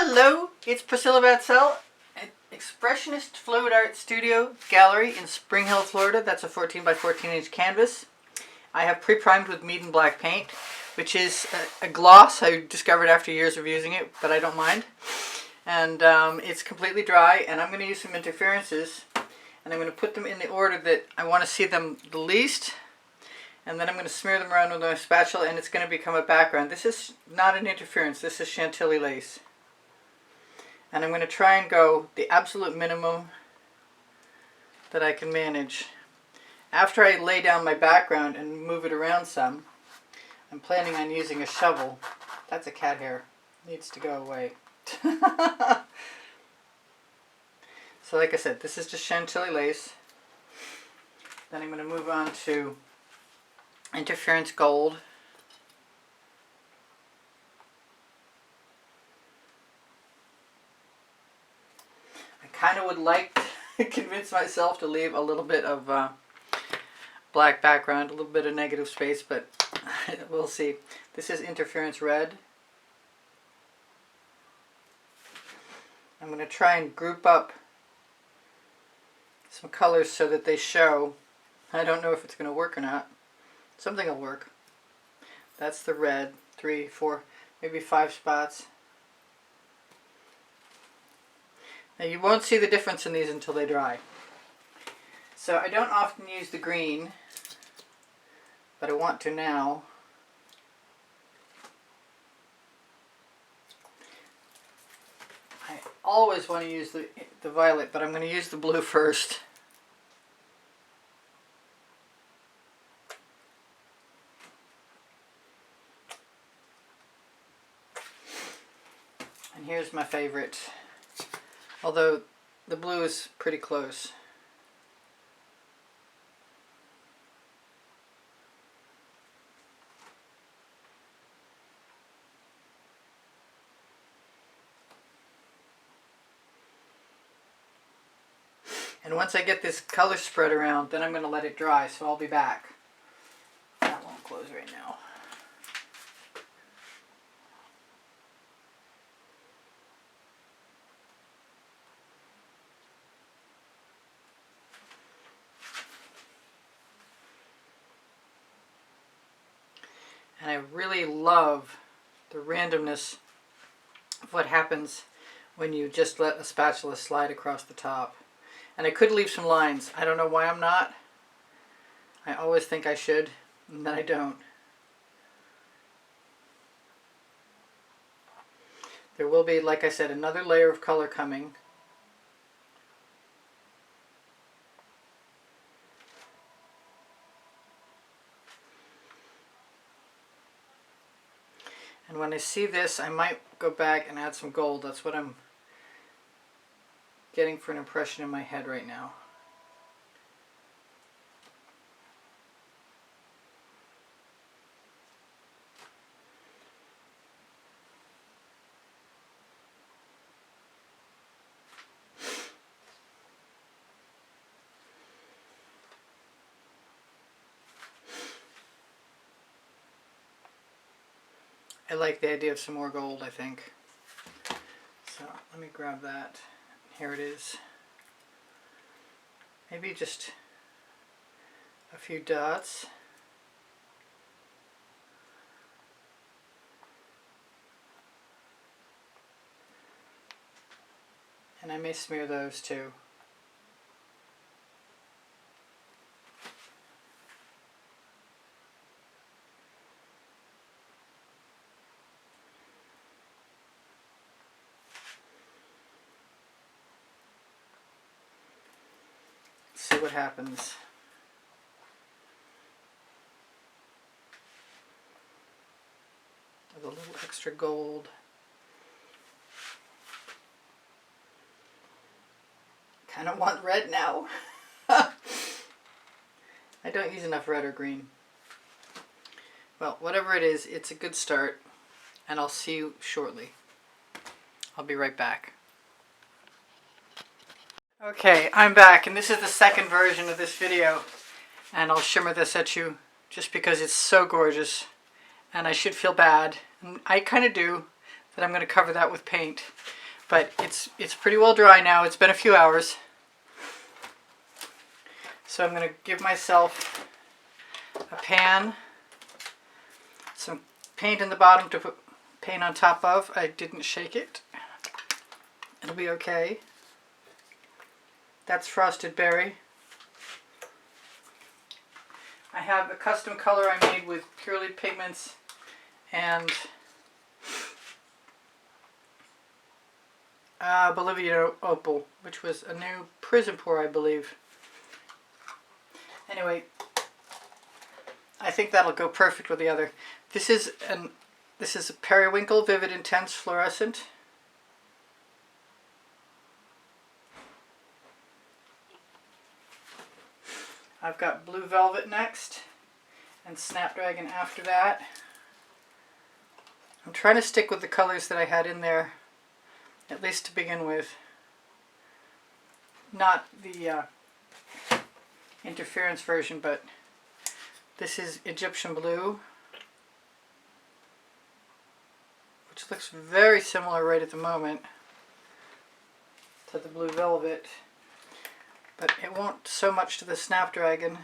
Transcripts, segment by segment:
Hello, it's Priscilla Batzell at Expressionist Float Art Studio Gallery in Spring Hill, Florida. That's a 14 by 14 inch canvas. I have pre-primed with Mead and Black paint, which is a gloss I discovered after years of using it, but I don't mind. And it's completely dry, and I'm going to use some interferences, and I'm going to put them in the order that I want to see them the least. And then I'm going to smear them around with my spatula, and it's going to become a background. This is not an interference, this is Chantilly lace. And I'm going to try and go the absolute minimum that I can manage. After I lay down my background and move it around some, I'm planning on using a shovel. That's a cat hair. Needs to go away. So like I said, this is just Chantilly lace. Then I'm going to move on to interference gold. I kind of would like to convince myself to leave a little bit of black background, a little bit of negative space, but we'll see. This is interference red. I'm going to try and group up some colors so that they show. I don't know if it's going to work or not. Something will work. That's the red. 3, 4, maybe 5 spots. Now you won't see the difference in these until they dry. So I don't often use the green, but I want to now. I always want to use the violet, but I'm going to use the blue first. And here's my favorite, although the blue is pretty close. And once I get this color spread around, then I'm going to let it dry, so I'll be back. That won't close right now. And I really love the randomness of what happens when you just let a spatula slide across the top. And I could leave some lines. I don't know why I'm not. I always think I should, and then I don't. There will be, like I said, another layer of color coming. And when I see this, I might go back and add some gold. That's what I'm getting for an impression in my head right now. I like the idea of some more gold, I think. So let me grab that. Here it is. Maybe just a few dots. And I may smear those too. See what happens. With a little extra gold. Kind of want red now. I don't use enough red or green. Well, whatever it is, it's a good start, and I'll see you shortly. I'll be right back. Okay, I'm back, and this is the second version of this video, and I'll shimmer this at you just because it's so gorgeous, and I should feel bad, and I kind of do. that I'm going to cover that with paint. But it's pretty well dry now. It's been a few hours. So I'm going to give myself a pan, some paint in the bottom to put paint on top of. I didn't shake it. It'll be okay. That's Frosted Berry. I have a custom color I made with purely pigments and Bolivian Opal, which was a new Prizm pour, I believe. Anyway, I think that'll go perfect with the other. This is a Periwinkle Vivid Intense Fluorescent. I've got Blue Velvet next, and Snapdragon after that. I'm trying to stick with the colors that I had in there, at least to begin with. Not the interference version, but this is Egyptian Blue, which looks very similar right at the moment to the Blue Velvet. But it won't so much to the Snapdragon.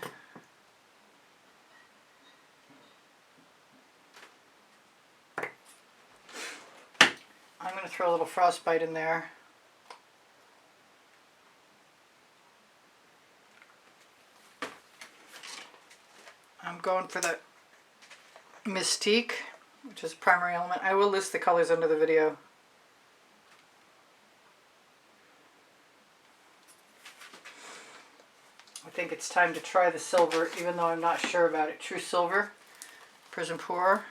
I'm going to throw a little Frostbite in there. I'm going for the Mystique, which is Primary Element. I will list the colors under the video. I think it's time to try the silver, even though I'm not sure about it. True Silver, Prizm Pour.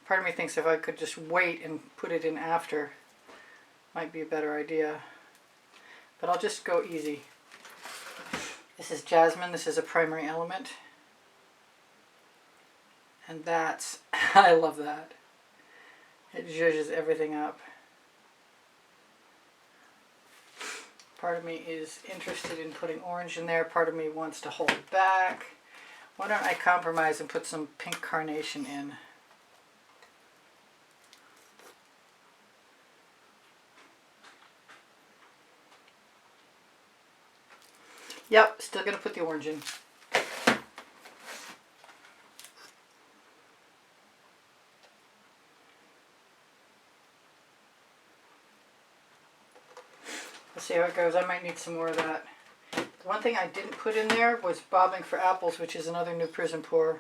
Part of me thinks if I could just wait and put it in after, might be a better idea. But I'll just go easy. This is Jasmine. This is a Primary Element. And that's, I love that. It zhuzhes everything up. Part of me is interested in putting orange in there. Part of me wants to hold it back. Why don't I compromise and put some pink carnation in? Yep, still going to put the orange in. Let's see how it goes. I might need some more of that. The one thing I didn't put in there was Bobbing for Apples, which is another new Prizm pour.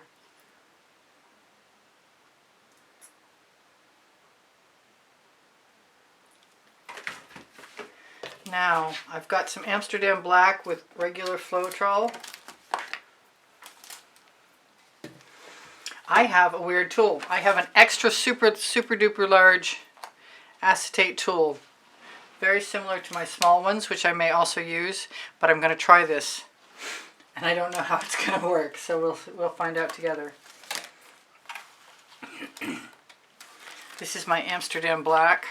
Now, I've got some Amsterdam Black with regular Floetrol. I have a weird tool. I have an extra super duper large acetate tool. Very similar to my small ones, which I may also use, but I'm going to try this. And I don't know how it's going to work, so we'll find out together. This is my Amsterdam Black.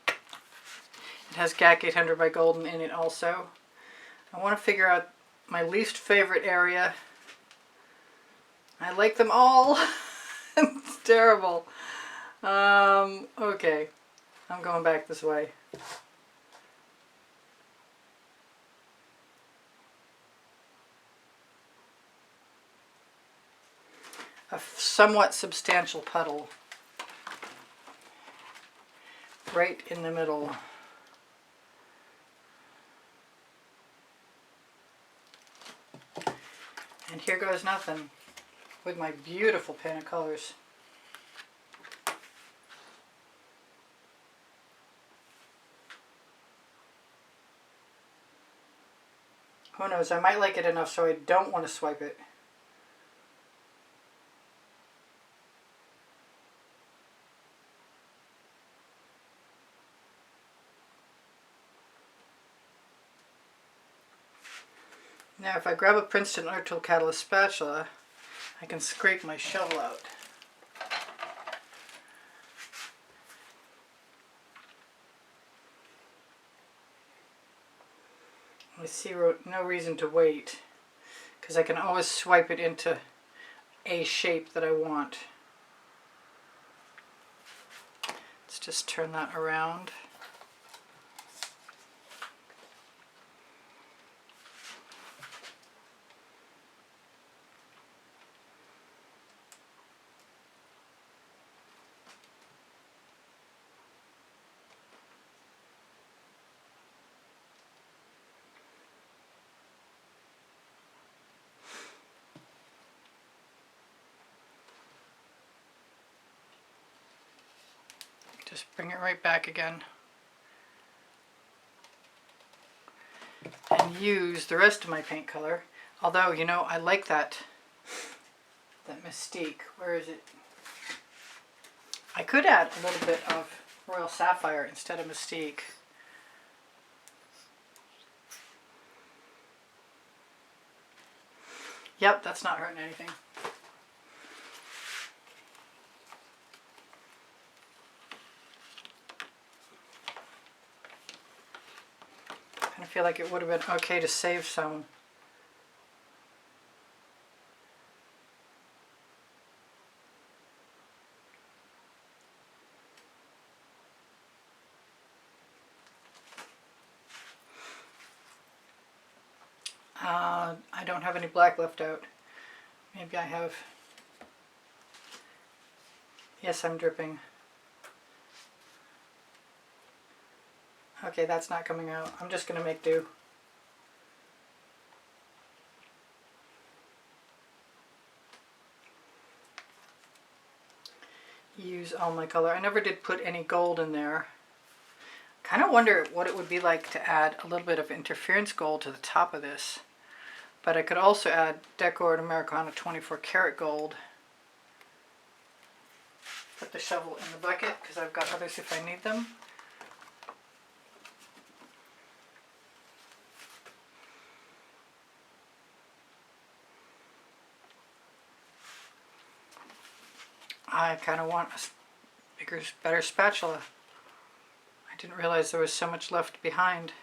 It has GAC 800 by Golden in it also. I want to figure out my least favorite area. I like them all. It's terrible. Okay. I'm going back this way. A somewhat substantial puddle right in the middle. And here goes nothing with my beautiful pan of colors. Who knows, I might like it enough so I don't want to swipe it. Now if I grab a Princeton Art Tool Catalyst spatula, I can scrape my shovel out. I see no reason to wait, because I can always swipe it into a shape that I want. Let's just turn that around. Just bring it right back again. And use the rest of my paint color. Although, you know, I like that Mystique. Where is it? I could add a little bit of Royal Sapphire instead of Mystique. Yep, that's not hurting anything. I feel like it would have been okay to save some. I don't have any black left out. Maybe I have. Yes, I'm dripping. Okay, that's not coming out. I'm just going to make do. Use all my color. I never did put any gold in there. Kind of wonder what it would be like to add a little bit of interference gold to the top of this. But I could also add Decor Americana 24 karat gold. Put the shovel in the bucket because I've got others if I need them. I kind of want a bigger, better spatula. I didn't realize there was so much left behind.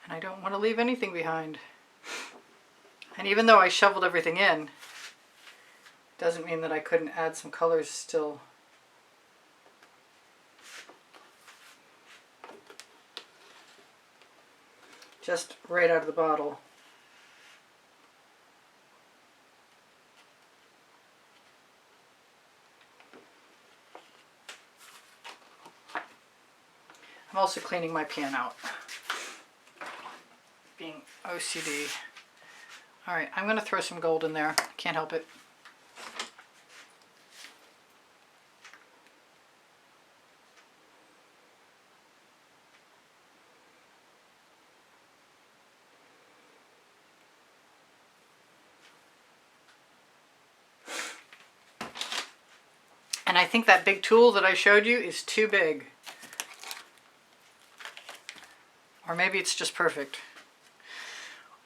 And I don't want to leave anything behind. And even though I shoveled everything in, doesn't mean that I couldn't add some colors still. Just right out of the bottle. I'm also cleaning my pan out. Being OCD. Alright, I'm going to throw some gold in there. Can't help it. And I think that big tool that I showed you is too big. Or maybe it's just perfect.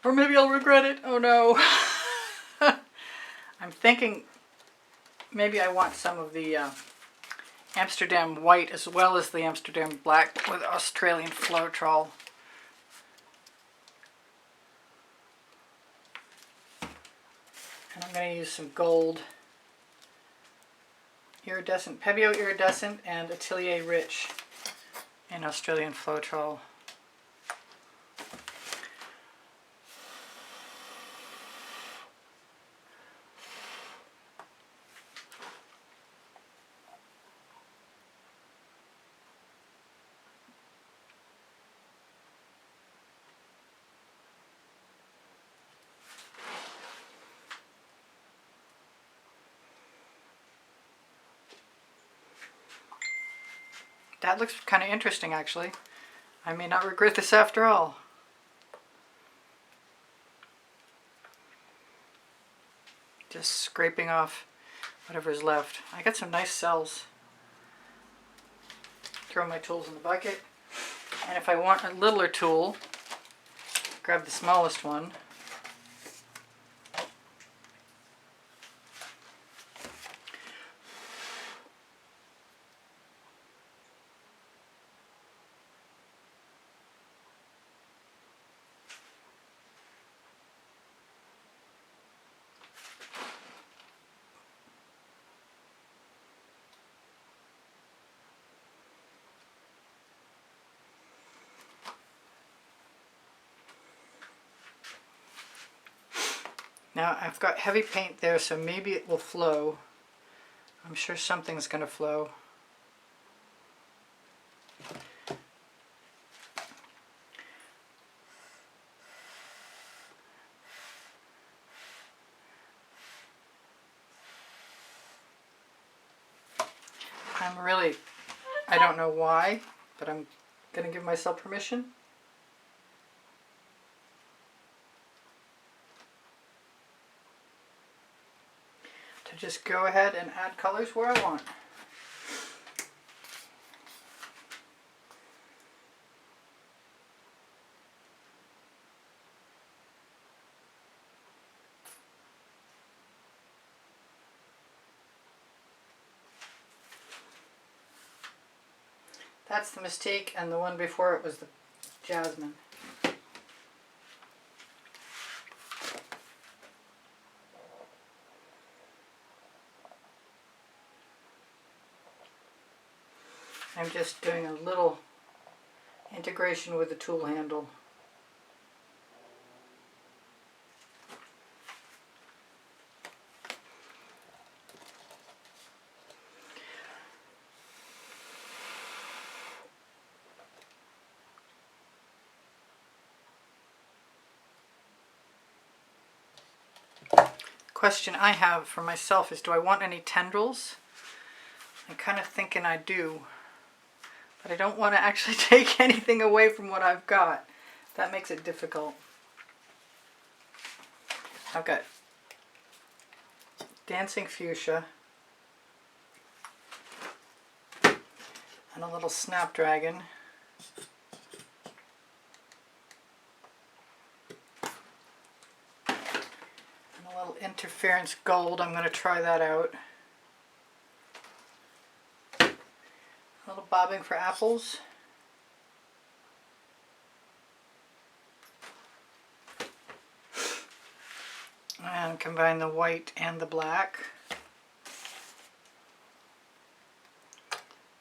Or maybe I'll regret it. Oh no. I'm thinking maybe I want some of the Amsterdam white as well as the Amsterdam black with Australian Floetrol. And I'm going to use some gold. Iridescent, Pebeo Iridescent and Atelier Rich in Australian Floetrol. That looks kind of interesting, actually. I may not regret this after all. Just scraping off whatever's left. I got some nice cells. Throw my tools in the bucket. And if I want a littler tool, grab the smallest one. Now I've got heavy paint there, so maybe it will flow. I'm sure something's going to flow. I don't know why, but I'm going to give myself permission. To just go ahead and add colors where I want. That's the Mystique, and the one before it was the Jasmine. I'm just doing a little integration with the tool handle. Question I have for myself is, do I want any tendrils? I'm kind of thinking I do, but I don't want to actually take anything away from what I've got. That makes it difficult. I've got Dancing Fuchsia and a little Snapdragon. Interference Gold, I'm going to try that out. A little bobbing for apples. And combine the white and the black.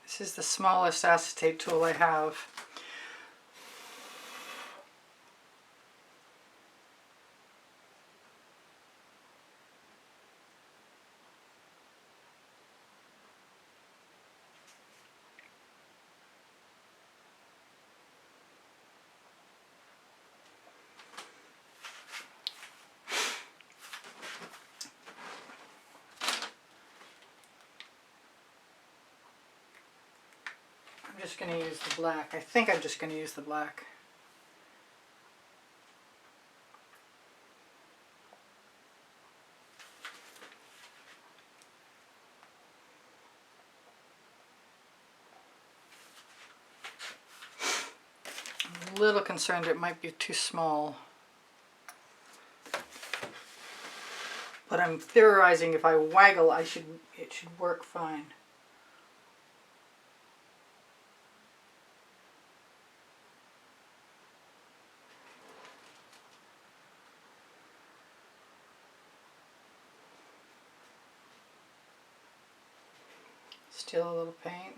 This is the smallest acetate tool I have. I'm just going to use the black. I think I'm just going to use the black. I'm a little concerned it might be too small. But I'm theorizing if I waggle, it should work fine. Still a little paint.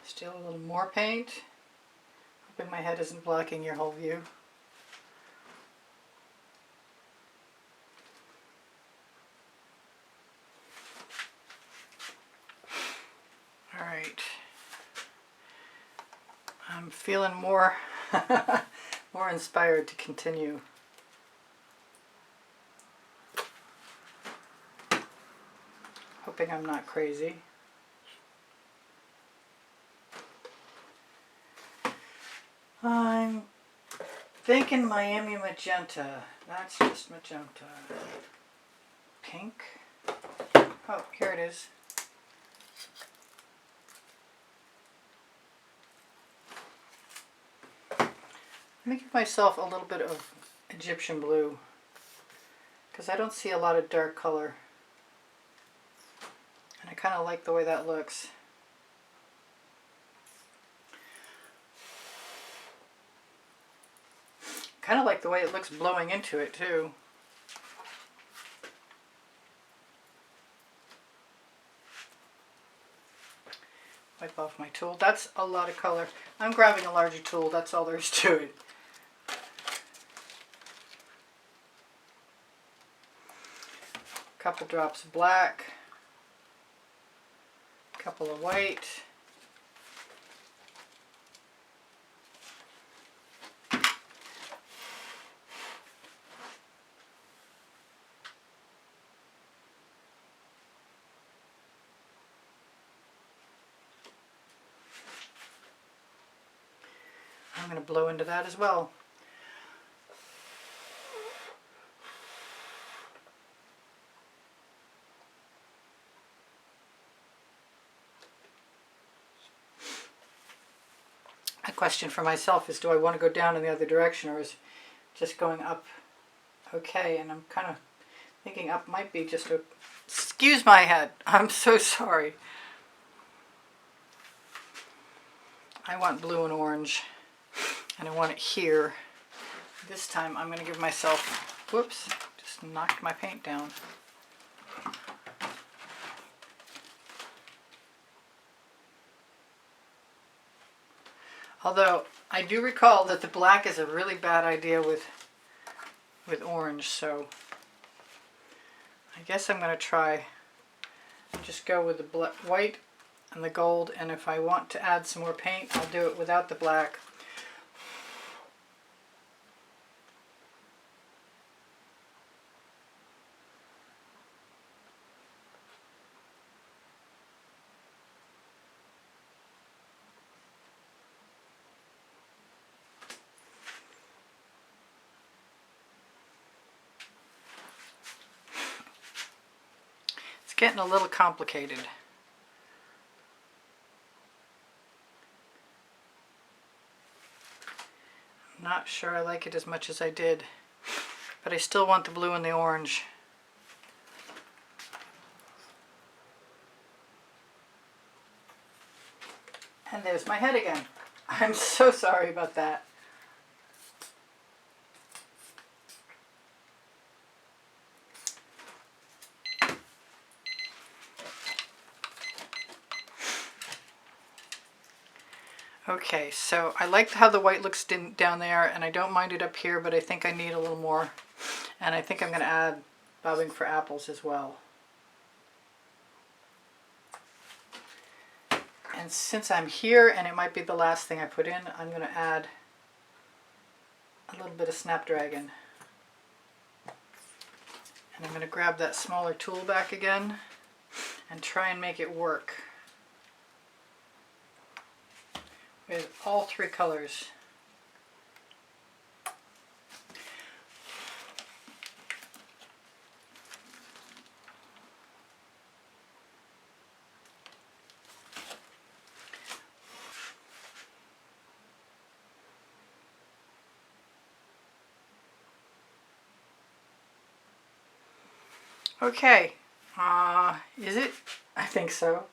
Still a little more paint. Hoping my head isn't blocking your whole view. Alright. I'm feeling more more inspired to continue. Hoping I'm not crazy. I'm thinking Miami Magenta. That's just magenta. Pink. Oh, here it is. Let me give myself a little bit of Egyptian blue, because I don't see a lot of dark color. And I kind of like the way that looks. Kind of like the way it looks blowing into it too. Wipe off my tool. That's a lot of color. I'm grabbing a larger tool. That's all there is to it. couple drops of black, a couple of white, I'm going to blow into that as well. A question for myself is, do I want to go down in the other direction, or is just going up okay? And I'm kind of thinking up might be just a... Excuse my head. I'm so sorry. I want blue and orange, and I want it here. This time I'm going to give myself... Whoops, just knocked my paint down. Although I do recall that the black is a really bad idea with orange, so I guess I'm going to try just go with the white and the gold, and if I want to add some more paint, I'll do it without the black. Getting a little complicated. I'm not sure I like it as much as I did, but I still want the blue and the orange. And there's my head again. I'm so sorry about that. Okay, so I like how the white looks down there, and I don't mind it up here, but I think I need a little more. And I think I'm going to add bobbing for apples as well. And since I'm here, and it might be the last thing I put in, I'm going to add a little bit of Snapdragon. And I'm going to grab that smaller tool back again and try and make it work with all three colors. Okay, is it? I think so.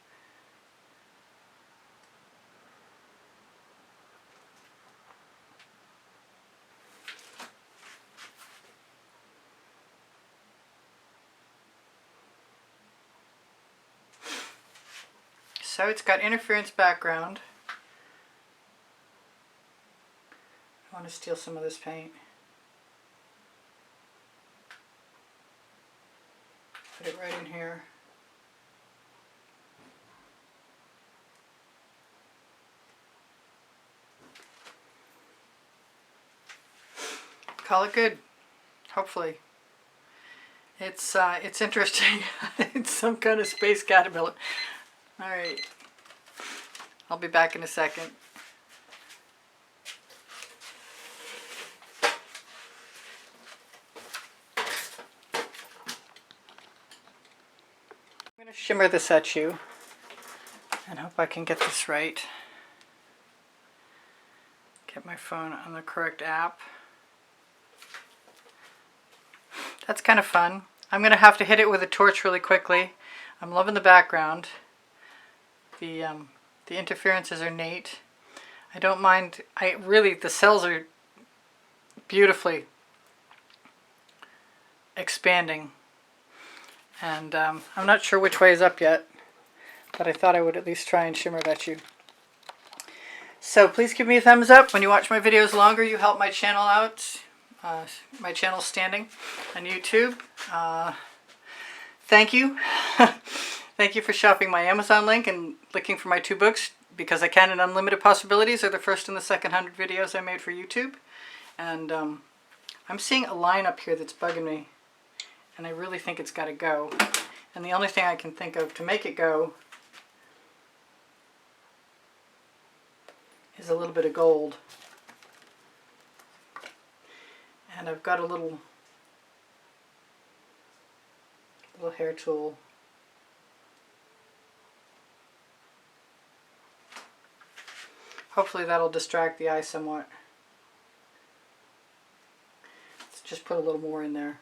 So it's got interference background. I want to steal some of this paint. Put it right in here. Call it good, hopefully. It's interesting. It's some kind of space caterpillar. All right, I'll be back in a second. I'm going to shimmer this at you and hope I can get this right. Get my phone on the correct app. That's kind of fun. I'm going to have to hit it with a torch really quickly. I'm loving the background. The interferences are neat. I don't mind. The cells are beautifully expanding. And I'm not sure which way is up yet, but I thought I would at least try and shimmer it at you. So please give me a thumbs up. When you watch my videos longer, you help my channel out. My channel's standing on YouTube. thank you. Thank you for shopping my Amazon link and looking for my 2 books, Because I Can and Unlimited Possibilities are the first and the second 100 videos I made for YouTube. And I'm seeing a line up here that's bugging me, and I really think it's got to go. And the only thing I can think of to make it go is a little bit of gold. And I've got a little hair tool. Hopefully that'll distract the eye somewhat. Let's just put a little more in there.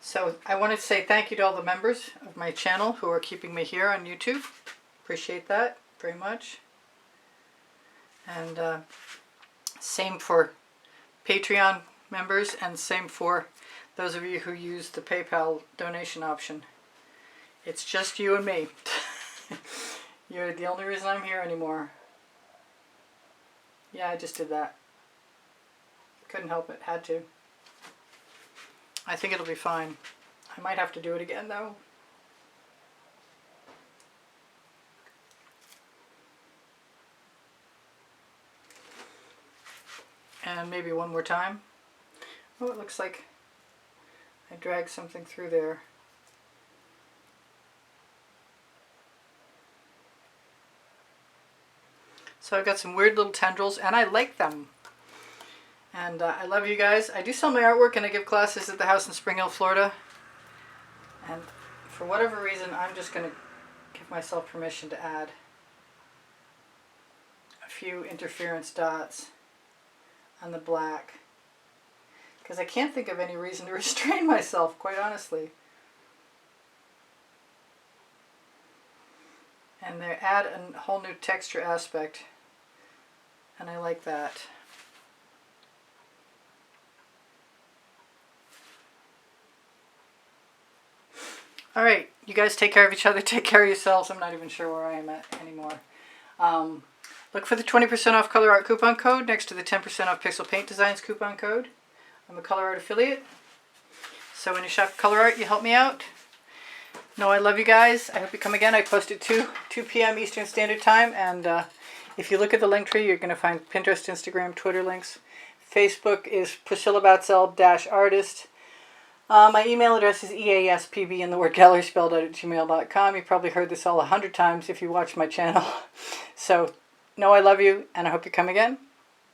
So I want to say thank you to all the members of my channel who are keeping me here on YouTube. Appreciate that very much. And same for Patreon members, and same for those of you who use the PayPal donation option. It's just you and me. You're the only reason I'm here anymore. Yeah, I just did that. Couldn't help it. Had to. I think it'll be fine. I might have to do it again though. And maybe one more time. Oh, it looks like I dragged something through there. So I've got some weird little tendrils, and I like them. And I love you guys. I do sell my artwork, and I give classes at the house in Spring Hill, Florida. And for whatever reason, I'm just going to give myself permission to add a few interference dots on the black, because I can't think of any reason to restrain myself, quite honestly. And they add a whole new texture aspect, and I like that. Alright, you guys take care of each other, take care of yourselves. I'm not even sure where I am at anymore. Look for the 20% off Colourarte coupon code next to the 10% off Pixel Paint Designs coupon code. I'm a Colourarte affiliate. So when you shop Colourarte, you help me out. No, I love you guys. I hope you come again. I post at 2 p.m. Eastern Standard Time. And if you look at the link tree, you're going to find Pinterest, Instagram, Twitter links. Facebook is Priscilla Batzell-artist. My email address is easpbgallery and the word gallery spelled out at gmail.com. You probably heard this all 100 times if you watch my channel. So, no, I love you, and I hope you come again.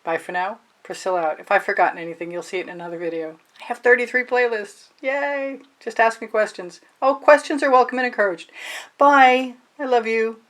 Bye for now. Priscilla out. If I've forgotten anything, you'll see it in another video. I have 33 playlists. Yay! Just ask me questions. Oh, questions are welcome and encouraged. Bye. I love you.